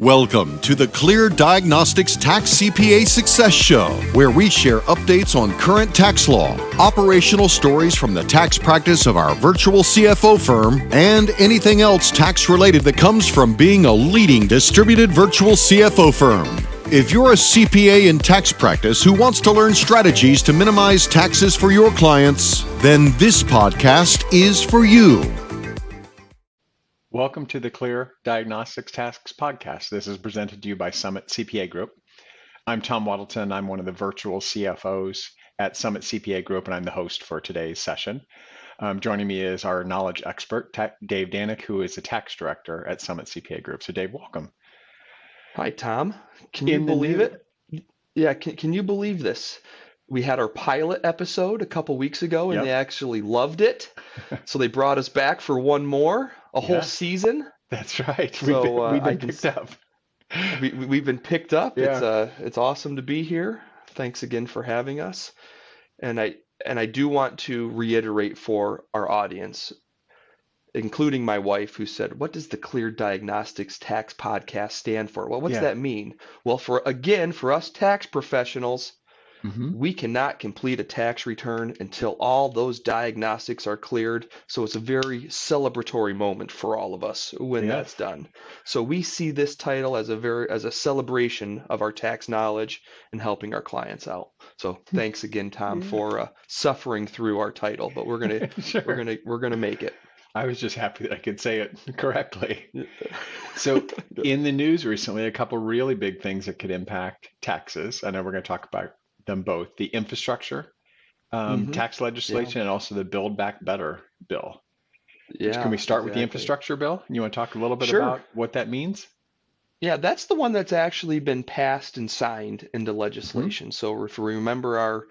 Welcome to the Clear Diagnostics Tax CPA Success Show, where we share updates on current tax law, operational stories from the tax practice of our virtual CFO firm, and anything else tax related that comes from being a leading distributed virtual CFO firm. If you're a CPA in tax practice who wants to learn strategies to minimize taxes for your clients, then this podcast is for you. Welcome to the Clear Diagnostics Tasks podcast. This is presented to you by Summit CPA Group. I'm Tom Wadelton. I'm one of the virtual CFOs at Summit CPA Group, and I'm the host for today's session. Joining me is our knowledge expert, Dave Danic, who is the tax director at Summit CPA Group. So Dave, welcome. Hi, Tom. Can you believe it? Yeah, can you believe this? We had our pilot episode a couple weeks ago, and They actually loved it. So they brought us back for one more, a whole season. That's right. So we've been picked up. We've been picked up. Yeah. It's awesome to be here. Thanks again for having us. And I do want to reiterate for our audience, including my wife, who said, "What does the Clear Diagnostics Tax Podcast stand for?" Well, what's that mean? Well, for us tax professionals, we cannot complete a tax return until all those diagnostics are cleared. So it's a very celebratory moment for all of us when that's done. So we see this title as a celebration of our tax knowledge and helping our clients out. So thanks again, Tom, for suffering through our title, but we're gonna we're gonna make it. I was just happy that I could say it correctly. So in the news recently, a couple really big things that could impact taxes. I know we're going to talk about them both: the infrastructure tax legislation and also the Build Back Better bill. Yeah, can we start with the infrastructure bill? You want to talk a little bit about what that means? Yeah, that's the one that's actually been passed and signed into legislation. So if we remember our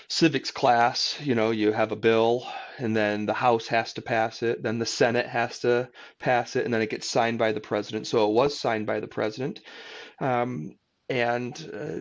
civics class, you have a bill, and then the House has to pass it, then the Senate has to pass it, and then it gets signed by the president. So it was signed by the president.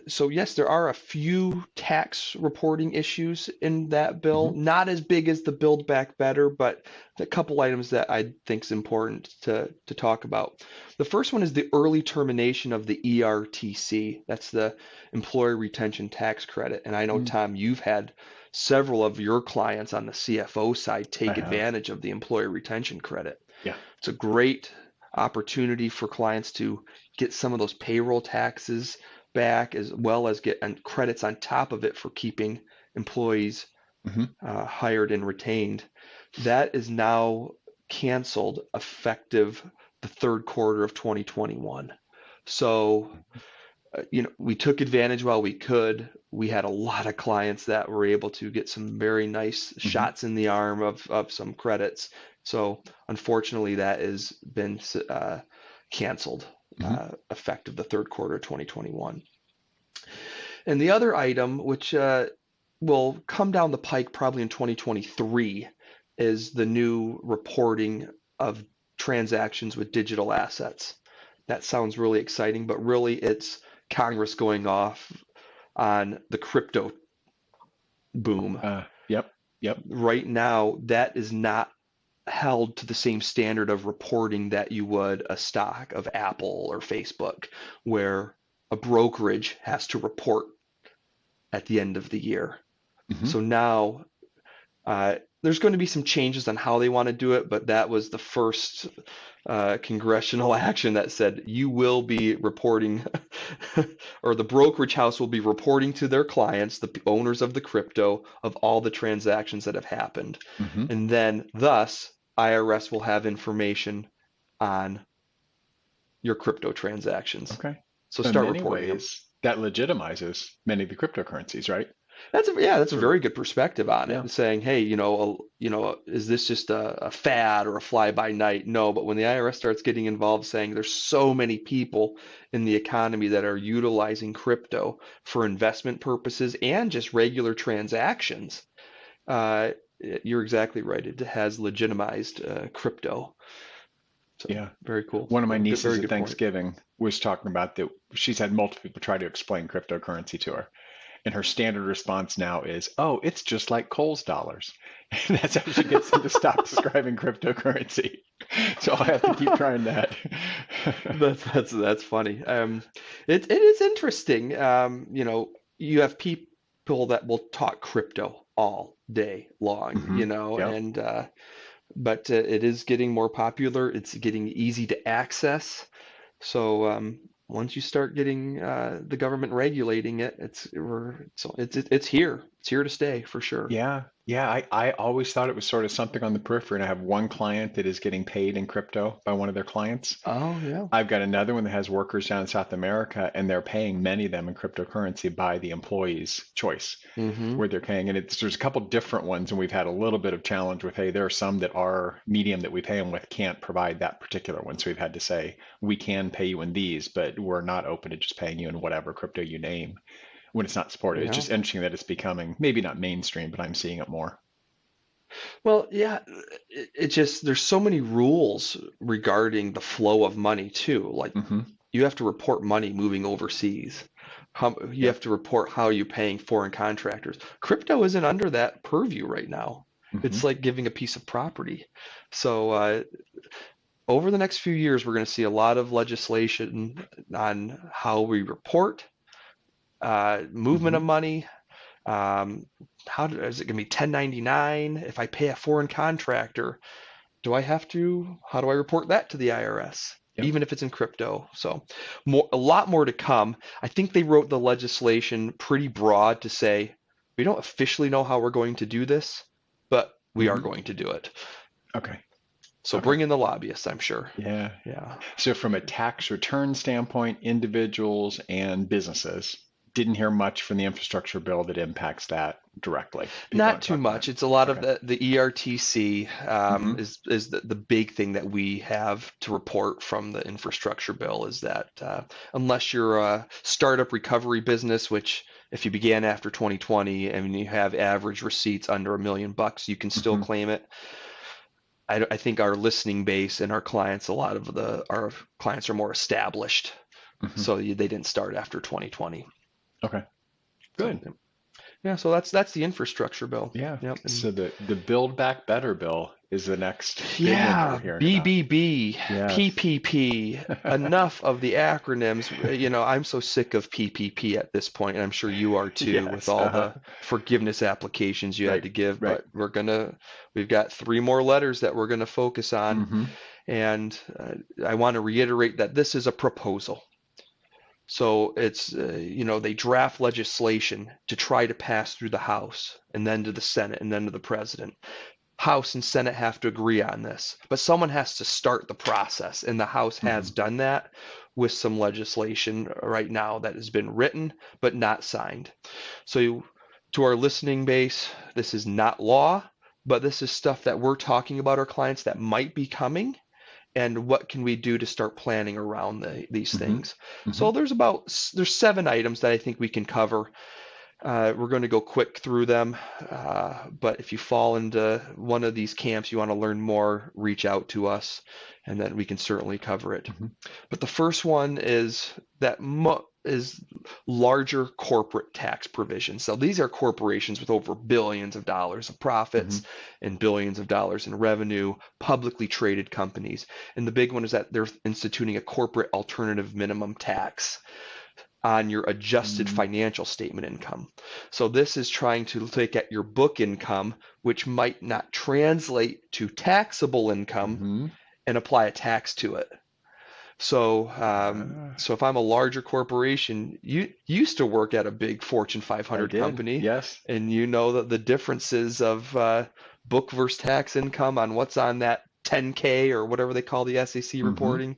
So yes, there are a few tax reporting issues in that bill, not as big as the Build Back Better, but a couple items that I think is important to talk about. The first one is the early termination of the ERTC. That's the Employee Retention Tax Credit. And I know, Tom, you've had several of your clients on the CFO side take advantage of the Employee Retention Credit. Yeah, it's a great opportunity for clients to get some of those payroll taxes back, as well as get credits on top of it for keeping employees hired and retained. That is now canceled effective the third quarter of 2021. So, we took advantage while we could. We had a lot of clients that were able to get some very nice shots in the arm of some credits. So unfortunately, that has been canceled effective the third quarter of 2021. And the other item, which will come down the pike probably in 2023, is the new reporting of transactions with digital assets. That sounds really exciting, but really it's Congress going off on the crypto boom. Yep. Right now, that is not held to the same standard of reporting that you would a stock of Apple or Facebook, where a brokerage has to report at the end of the year. So now there's going to be some changes on how they want to do it, but that was the first congressional action that said you will be reporting or the brokerage house will be reporting to their clients, the owners of the crypto, of all the transactions that have happened. And then thus IRS will have information on your crypto transactions. Okay. So start reporting them. That legitimizes many of the cryptocurrencies, right? That's a very good perspective on it, saying, hey, is this just a fad or a fly by night? No, but when the IRS starts getting involved, saying there's so many people in the economy that are utilizing crypto for investment purposes and just regular transactions, you're exactly right. It has legitimized crypto. So, very cool. One of my nieces at Thanksgiving was talking about that. She's had multiple people try to explain cryptocurrency to her. And her standard response now is, "Oh, it's just like Kohl's dollars." And that's how she gets them to stop describing cryptocurrency. So I have to keep trying that. That's funny. It is interesting. You have people that will talk crypto all day long, Hmm. Yep. and but it is getting more popular. It's getting easy to access. So once you start getting the government regulating it, it's here. It's here to stay for sure. Yeah, yeah. I always thought it was sort of something on the periphery, and I have one client that is getting paid in crypto by one of their clients. Oh yeah. I've got another one that has workers down in South America, and they're paying many of them in cryptocurrency by the employee's choice, Mm-hmm. where they're paying. And there's a couple different ones, and we've had a little bit of challenge with, hey, there are some that our medium that we pay them with can't provide that particular one. So we've had to say, we can pay you in these, but we're not open to just paying you in whatever crypto you name when it's not supported. It's Yeah. just interesting that it's becoming maybe not mainstream, but I'm seeing it more. Well, yeah, it just there's so many rules regarding the flow of money too. Like Hmm. you have to report money moving overseas. You Yep. have to report how you're paying foreign contractors. Crypto isn't under that purview right now. Hmm. It's like giving a piece of property. So over the next few years, we're going to see a lot of legislation on how we report movement of Hmm. money. Um, is it going to be 1099? If I pay a foreign contractor, how do I report that to the IRS? Yep. Even if it's in crypto. So a lot more to come. I think they wrote the legislation pretty broad to say, we don't officially know how we're going to do this, but we are Hmm. going to do it. Okay. So Okay. bring in the lobbyists, I'm sure. Yeah. Yeah. So from a tax return standpoint, individuals and businesses didn't hear much from the infrastructure bill that impacts that directly. People Not don't too talk about it. much. It's a lot of Okay. the ERTC Hmm. is the big thing that we have to report from the infrastructure bill is that unless you're a startup recovery business, which if you began after 2020 and you have average receipts under $1 million, you can still Hmm. claim it. I think our listening base and our clients, our clients are more established, Hmm. so they didn't start after 2020. Okay. So Good. yeah, so that's the infrastructure bill. Yeah. Yep. And So the Build Back Better bill is the next big one that we're yeah, hearing about. BBB, Yes. PPP, enough of the acronyms. I'm so sick of PPP at this point, and I'm sure you are too, with Yes. all Uh-huh. the forgiveness applications you had Right. to give. Right. But we've got three more letters that we're gonna focus on, Hmm. and I want to reiterate that this is a proposal. So it's, they draft legislation to try to pass through the House and then to the Senate and then to the President. House and Senate have to agree on this, but someone has to start the process, and the House has Hmm. done that with some legislation right now that has been written but not signed. So, to our listening base, this is not law, but this is stuff that we're talking about our clients that might be coming, and what can we do to start planning around these Hmm. things. Hmm. So there's 7 items that I think we can cover. We're going to go quick through them, but if you fall into one of these camps, you want to learn more, reach out to us, and then we can certainly cover it. Hmm. But the first one is is larger corporate tax provisions. So these are corporations with over billions of dollars of Hmm. profits and billions of dollars in revenue, publicly traded companies. And the big one is that they're instituting a corporate alternative minimum tax on your adjusted Hmm. financial statement income. So this is trying to look at your book income, which might not translate to taxable income, Hmm. and apply a tax to it. So, Ah, so if I'm a larger corporation, you used to work at a big Fortune I 500 did. company, Yes. and you know that the differences of book versus tax income on what's on that 10K or whatever they call the SEC Hmm. reporting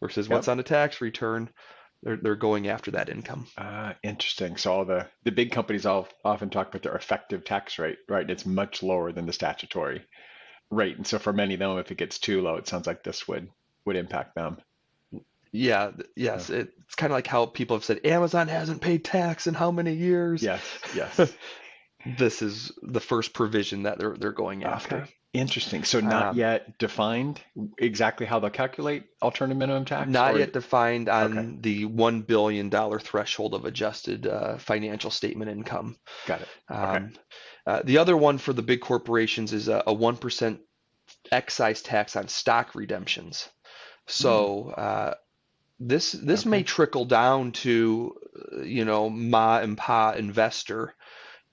versus what's Yep. on a tax return. They're going after that income. Interesting. So all the big companies all often talk about their effective tax rate, right? It's much lower than the statutory rate. And so for many of them, if it gets too low, it sounds like this would impact them. Yeah, Yeah. yes, it's kind of like how people have said Amazon hasn't paid tax in how many years. Yes. Yes. This is the first provision that they're going Okay. after. Interesting. So not Um, yet defined exactly how they'll calculate alternative minimum tax, Not or yet defined okay, on the $1 billion threshold of adjusted financial statement income. got it. Okay. Um, the other one for the big corporations is a 1% excise tax on stock redemptions. So this may Okay. trickle down to ma and pa investor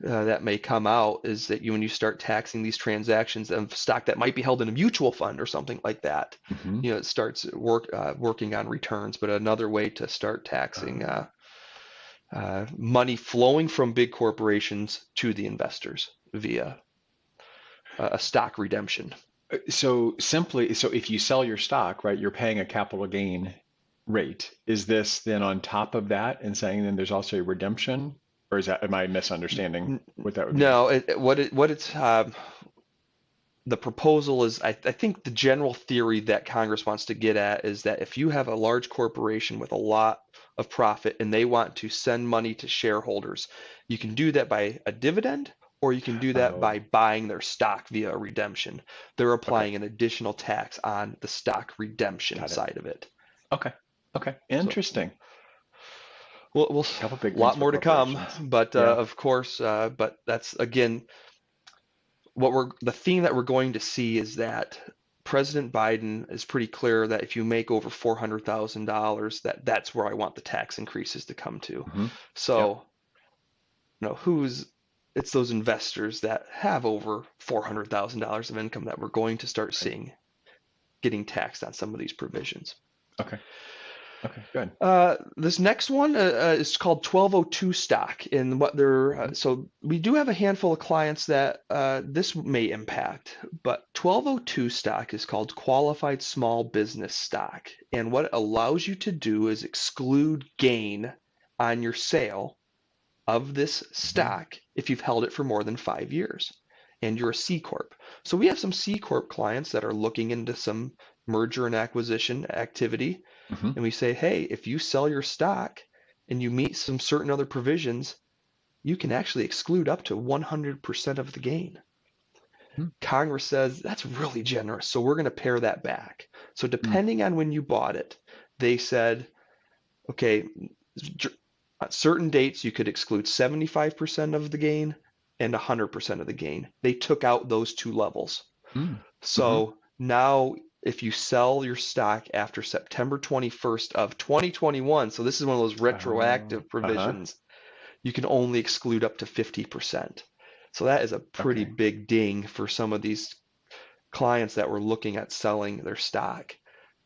that may come out is that when you start taxing these transactions of stock that might be held in a mutual fund or something like that, Mm-hmm. it starts working on returns. But another way to start taxing money flowing from big corporations to the investors via a stock redemption. So if you sell your stock, right, you're paying a capital gain rate. Is this then on top of that and saying then there's also a redemption? Or am I misunderstanding what that would mean? No, the proposal is, I think the general theory that Congress wants to get at is that if you have a large corporation with a lot of profit and they want to send money to shareholders, you can do that by a dividend or you can do that by Oh, buying their stock via a redemption. They're okay. applying an additional tax on the stock redemption Got it. side of it. Okay. Okay. So Interesting. we'll A couple a big things lot for more to come, corporations. but Yeah. of course, but that's again the theme that we're going to see is that President Biden is pretty clear that if you make over $400,000, that's where I want the tax increases to come to. Hmm. Yep. So, it's those investors that have over $400,000 of income that we're going to start Okay. seeing getting taxed on some of these provisions. Okay. Okay. Good. This next one is called 1202 stock, and what they're Hmm. so we do have a handful of clients that this may impact, but 1202 stock is called qualified small business stock, and what it allows you to do is exclude gain on your sale of this Hmm. stock if you've held it for more than 5 years and you're a C Corp. So we have some C Corp clients that are looking into some merger and acquisition activity, Hmm. and we say, hey, if you sell your stock and you meet some certain other provisions, you can actually exclude up to 100% of the gain. Hmm. Congress says that's really generous, so we're going to pare that back. So Hmm. depending on when you bought it, they said, okay, at certain dates you could exclude 75% of the gain and 100% of the gain. They took out those two levels. Hmm. Hmm. So now if you sell your stock after September 21st of 2021, so this is one of those Oh. retroactive Uh-huh. provisions, you can only exclude up to 50%. So that is a pretty Okay. big ding for some of these clients that were looking at selling their stock,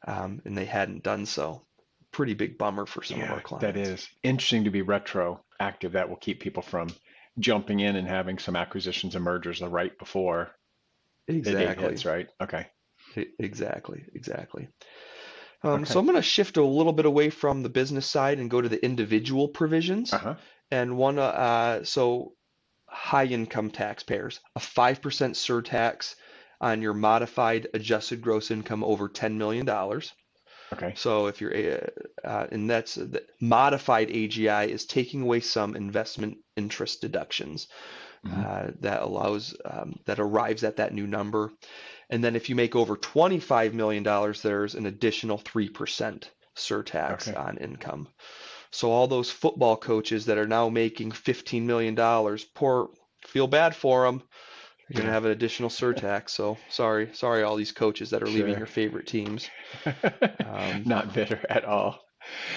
and they hadn't done so. Pretty big bummer for some of our Yeah, that clients. is interesting to be retroactive. That will keep people from jumping in and having some acquisitions and mergers right before the date Exactly. hits, right? Okay. Exactly. So Okay. I'm going to shift a little bit away from the business side and go to the individual provisions. Uh-huh. And so high income taxpayers, a 5% surtax on your modified adjusted gross income over $10 million. Okay. So if you're, and that's the modified AGI is taking away some investment interest deductions Hmm. that arrives at that new number. And then if you make over $25 million, there's an additional 3% surtax Okay. on income. So all those football coaches that are now making $15 million, feel bad for them. You're going to Yeah. have an additional surtax. So sorry, all these coaches that are leaving Sure. your favorite teams. Um, Not bitter at all.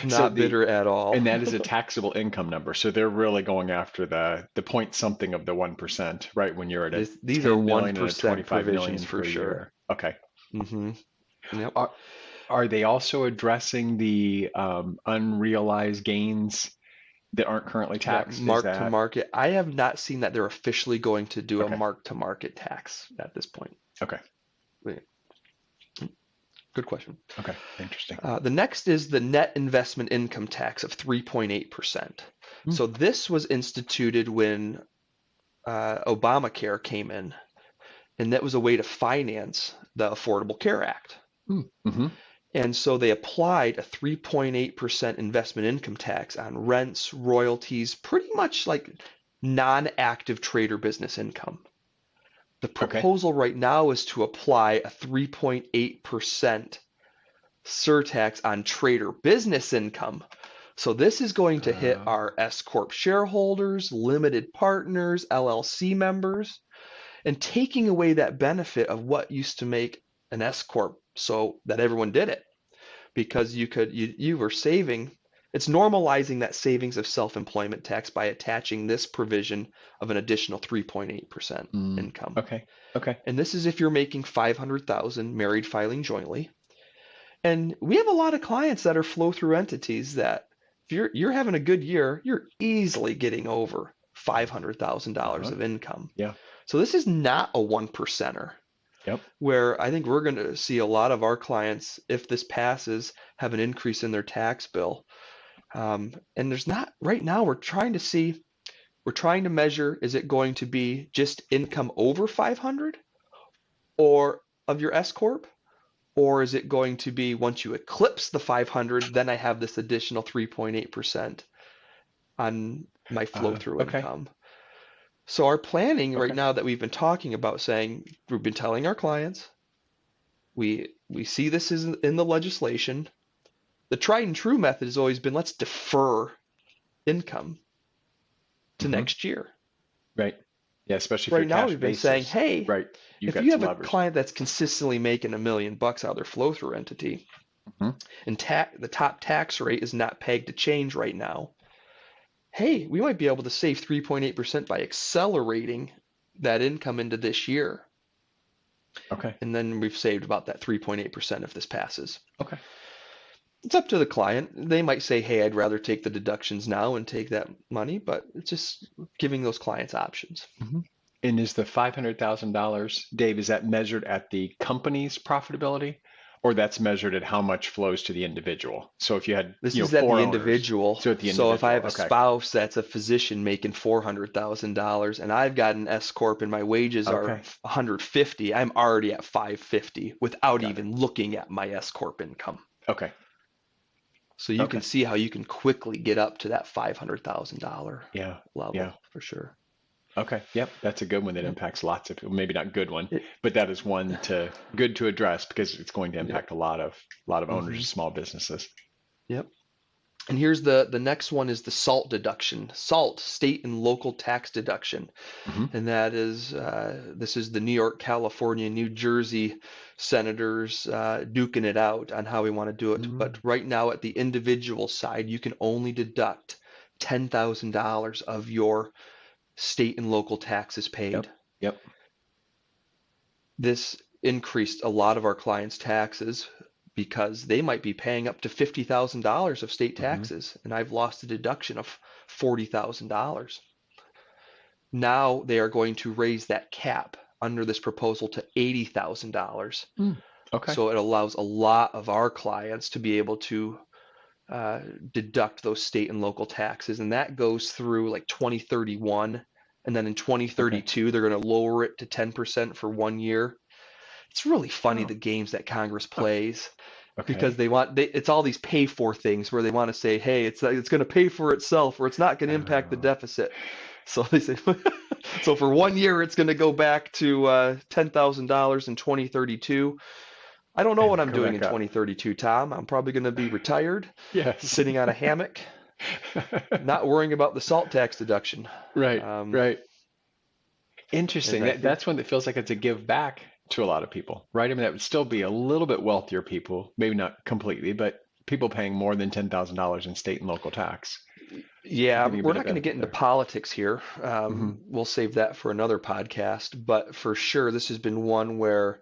So Not bitter at all. and that is a taxable income number. So they're really going after the point something of the 1%, right? When you're at a These are 10 million and a 1% 25 provisions million for per sure. year. Okay. Hmm. Yep. Are, are they also addressing the unrealized gains that aren't currently That taxed? Is mark to that market. I have not seen that they're officially going to do a okay? mark to market tax at this point. Okay. Wait, good question. Okay. Interesting. The next is the net investment income tax of 3.8%. Hmm. So this was instituted when Obamacare came in, and that was a way to finance the Affordable Care Act. Mm-hmm. And so they applied a 3.8% investment income tax on rents, royalties, pretty much like non-active trader business income. The Okay. proposal right now is to apply a 3.8% surtax on trader business income. So this is going to hit Uh, our S Corp shareholders, limited partners, LLC members, and taking away that benefit of what used to make an S Corp so that everyone did it. because you were saving. It's normalizing that savings of self-employment tax by attaching this provision of an additional 3.8% income. Okay. Okay. And this is if you're making 500,000 married filing jointly. And we have a lot of clients that are flow-through entities that if you're having a good year, you're easily getting over $500,000 of income. Yeah. So this is not a 1%er. Yep. Where I think we're going to see a lot of our clients, if this passes, have an increase in their tax bill. And there's not, right now, we're trying to measure, is it going to be just income over 500 or of your S Corp? Or is it going to be once you eclipse the 500, then I have this additional 3.8% on my flow-through income? So our planning right now that we've been talking about, saying we've been telling our clients, we see this is in the legislation. The tried and true method has always been, let's defer income to next year. Right. Yeah, especially right now we've been saying, hey, right, if you have a client that's consistently making $1 million out of their flow-through entity, and the top tax rate is not pegged to change right now, hey, we might be able to save 3.8% by accelerating that income into this year. Okay. And then we've saved about that 3.8% if this passes. Okay. It's up to the client. They might say, hey, I'd rather take the deductions now and take that money, but it's just giving those clients options. And is the $500,000, Dave, is that measured at the company's profitability, or that's measured at how much flows to the individual? So if you had, this you know, is at the four individual. owners, so at the individual. So if I have a spouse that's a physician making $400,000 and I've got an S Corp and my wages are $150, I'm already at $550 without even looking at my S Corp income. Okay. So you can see how you can quickly get up to that $500,000 level for sure. Okay. Yep. That's a good one that impacts lots of people. Maybe not good one, but that is one good to address because it's going to impact a lot of owners of small businesses. Yep. And here's the next one is the SALT deduction. SALT, state and local tax deduction. And that is, this is the New York, California, New Jersey senators duking it out on how we want to do it. But right now at the individual side, you can only deduct $10,000 of your state and local taxes paid. Yep. This increased a lot of our clients' taxes because they might be paying up to $50,000 of state taxes, and I've lost a deduction of $40,000. Now they are going to raise that cap under this proposal to $80,000. Okay. So it allows a lot of our clients to be able to deduct those state and local taxes, and that goes through like 2031, and then in 2032 they're going to lower it to 10% for 1 year. It's really funny the games that Congress plays because it's all these pay for things where they want to say, hey, it's going to pay for itself or it's not going to impact the deficit. So they say, so for 1 year it's going to go back to $10,000 in 2032. I don't know what I'm doing in 2032, Tom. I'm probably going to be retired, sitting on a hammock, not worrying about the SALT tax deduction. Right, right. Interesting. That's one that feels like it's a give back to a lot of people, right? I mean, that would still be a little bit wealthier people, maybe not completely, but people paying more than $10,000 in state and local tax. Yeah, we're not going to get into politics here. We'll save that for another podcast. But for sure, this has been one where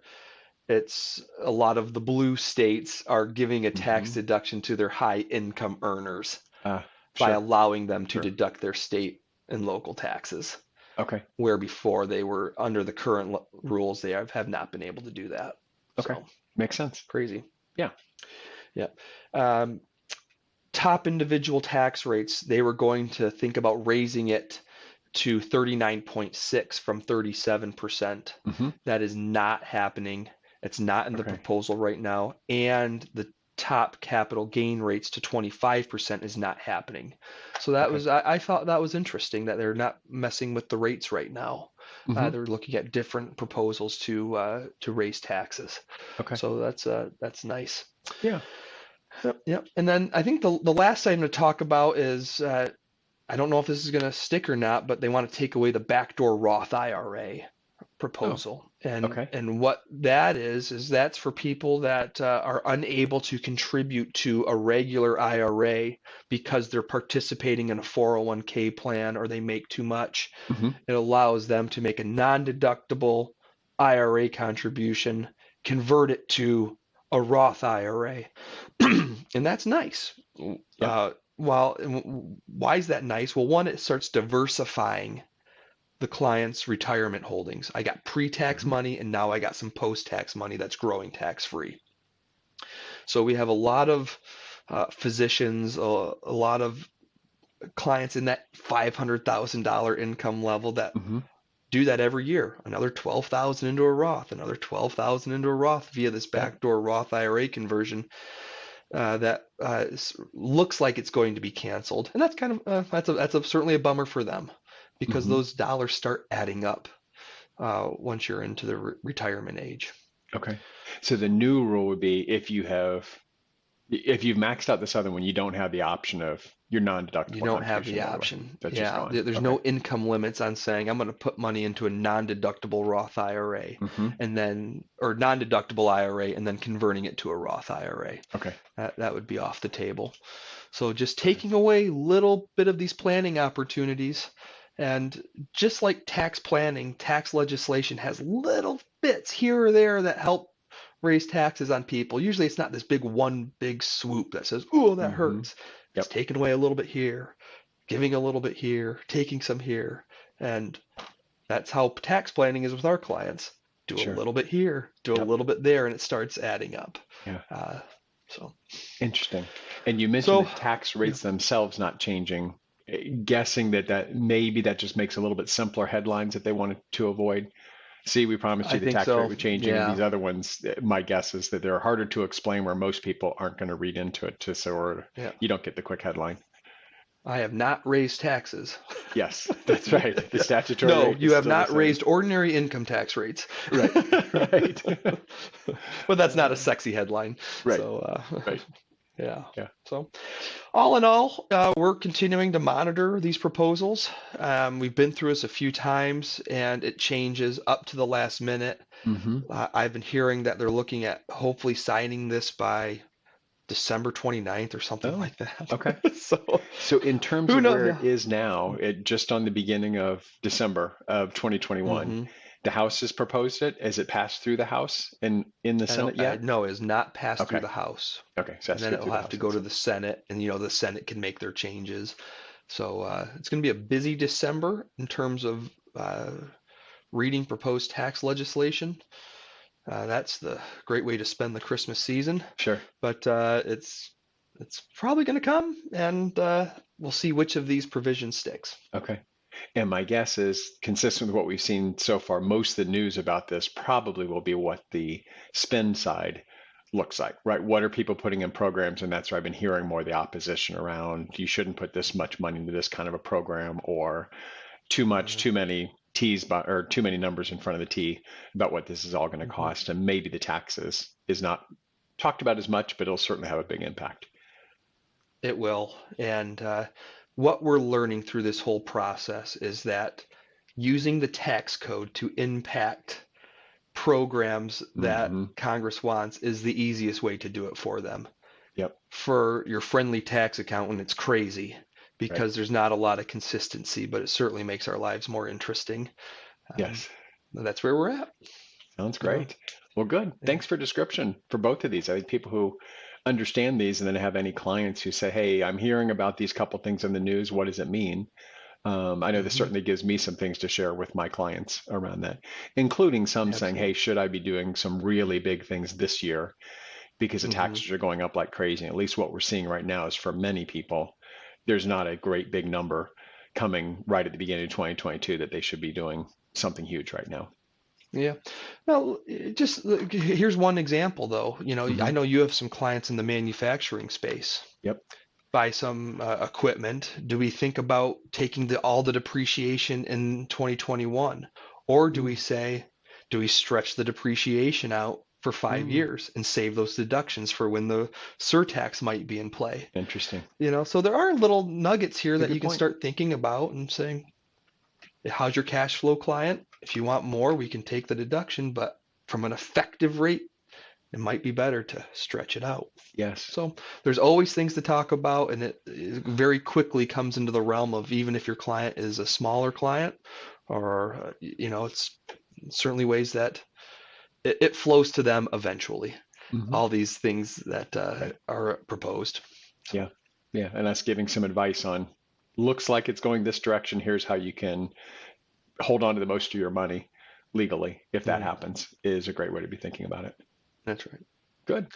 it's a lot of the blue states are giving a tax deduction to their high income earners by allowing them to deduct their state and local taxes. Okay. Where before they were under the current rules, they have not been able to do that. Okay. So, makes sense. Crazy. Yeah. Yeah. Top individual tax rates, they were going to think about raising it to 39.6 from 37%. That is not happening. It's not in the proposal right now. And the top capital gain rates to 25% is not happening. So that was, I thought that was interesting that they're not messing with the rates right now. They're looking at different proposals to raise taxes. Okay. So that's nice. Yeah. Yep. And then I think the last item to talk about is, I don't know if this is going to stick or not, but they want to take away the backdoor Roth IRA proposal. Okay. And what that is that's for people that are unable to contribute to a regular IRA because they're participating in a 401k plan or they make too much. Hmm. It allows them to make a non-deductible IRA contribution, convert it to a Roth IRA. And that's nice. Yeah. Why is that nice? Well, one, it starts diversifying the client's retirement holdings. I got pre-tax Hmm. money and now I got some post-tax money that's growing tax-free. So we have a lot of physicians, a lot of clients in that $500,000 income level that Hmm. do that every year. Another 12,000 into a Roth, another 12,000 into a Roth via this Yeah. backdoor Roth IRA conversion that looks like it's going to be canceled. And that's kind of certainly a bummer for them because Hmm. those dollars start adding up once you're into the retirement age. Okay. So the new rule would be if you've maxed out this other one, you don't have the option of your non-deductible You don't have contribution the all the way. option. That's just Yeah, gone. there's Okay. no income limits on saying I'm going to put money into a non-deductible Roth IRA Hmm. and then, or non-deductible IRA and then converting it to a Roth IRA. Okay. That would be off the table. So just taking away a little bit of these planning opportunities. And just like tax planning, tax legislation has little bits here or there that help raise taxes on people. Usually it's not this one big swoop that says, oh, that Hmm. hurts. It's Yep. taking away a little bit here, giving a little bit here, taking some here. And that's how tax planning is with our clients. Do a Sure. little bit here, do a Yep. little bit there, and it starts adding up. Yeah. So Interesting. And you mentioned the So, tax rates themselves not changing. Guessing that maybe that just makes a little bit simpler headlines that they wanted to avoid. See, we promised you I the think tax rate so. was changing, and Yeah. these other ones, my guess is that they're harder to explain where most people aren't going to read into it Yeah. you don't get the quick headline. I have not raised taxes. Yes, that's right. The statutory No, rate you is have still the not same. raised ordinary income tax rates. Right, right, But that's not a sexy headline. right, So, right. yeah. Yeah. So, all in all, we're continuing to monitor these proposals. We've been through this a few times, and it changes up to the last minute. Hmm. I've been hearing that they're looking at hopefully signing this by December 29th or something Oh, like that. okay. So in terms who of knows? where Yeah. it is now, just on the beginning of December of 2021, hmm the House has proposed it. Has it passed through the House and in the Senate yet? No, it is not passed through Okay. the House. Okay, so And that's then good it through will the have to House go and to Senate. the Senate, and the Senate can make their changes. So it's going to be a busy December in terms of reading proposed tax legislation. That's the great way to spend the Christmas season. Sure. But it's probably going to come, and we'll see which of these provisions sticks. Okay. And my guess is consistent with what we've seen so far, most of the news about this probably will be what the spend side looks like, right? What are people putting in programs? And that's where I've been hearing more of the opposition around you shouldn't put this much money into this kind of a program, or too many T's or too many numbers in front of the T about what this is all going to cost. And maybe the taxes is not talked about as much, but it'll certainly have a big impact. It will. And what we're learning through this whole process is that using the tax code to impact programs that Congress wants is the easiest way to do it for them. Yep. For your friendly tax accountant, it's crazy because there's not a lot of consistency, but it certainly makes our lives more interesting. Yes. That's where we're at. Sounds great. Well, good. Thanks for description for both of these. I think people who understand these and then have any clients who say, hey, I'm hearing about these couple things in the news. What does it mean? I know this certainly gives me some things to share with my clients around that, including some saying, hey, should I be doing some really big things this year because the taxes are going up like crazy? And at least what we're seeing right now is for many people, there's not a great big number coming right at the beginning of 2022 that they should be doing something huge right now. Yeah. Well, just here's one example, though. I know you have some clients in the manufacturing space. Yep. Buy some equipment. Do we think about taking all the depreciation in 2021? Or do we stretch the depreciation out for 5 years and save those deductions for when the surtax might be in play? Interesting. So there are little nuggets here that you can point. start thinking about and saying, how's your cash flow, client? If you want more, we can take the deduction, but from an effective rate, it might be better to stretch it out. Yes. So there's always things to talk about, and it very quickly comes into the realm of, even if your client is a smaller client, or it's certainly ways that it flows to them eventually. All these things that are proposed. Yeah. And us giving some advice on, looks like it's going this direction. Here's how you can hold on to the most of your money legally, if that happens, is a great way to be thinking about it. That's right. Good.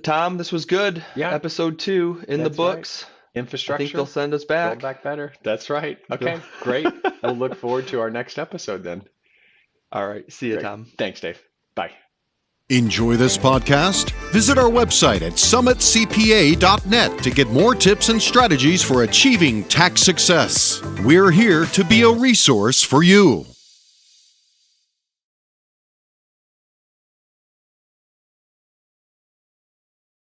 Tom, this was good. Yeah. Episode 2 in the books. Right. Infrastructure. I think they'll send us back. Build back better. That's right. Okay, great. I'll look forward to our next episode then. All right. See you, Great. Tom. Thanks, Dave. Bye. Enjoy this podcast? Visit our website at summitcpa.net to get more tips and strategies for achieving tax success. We're here to be a resource for you.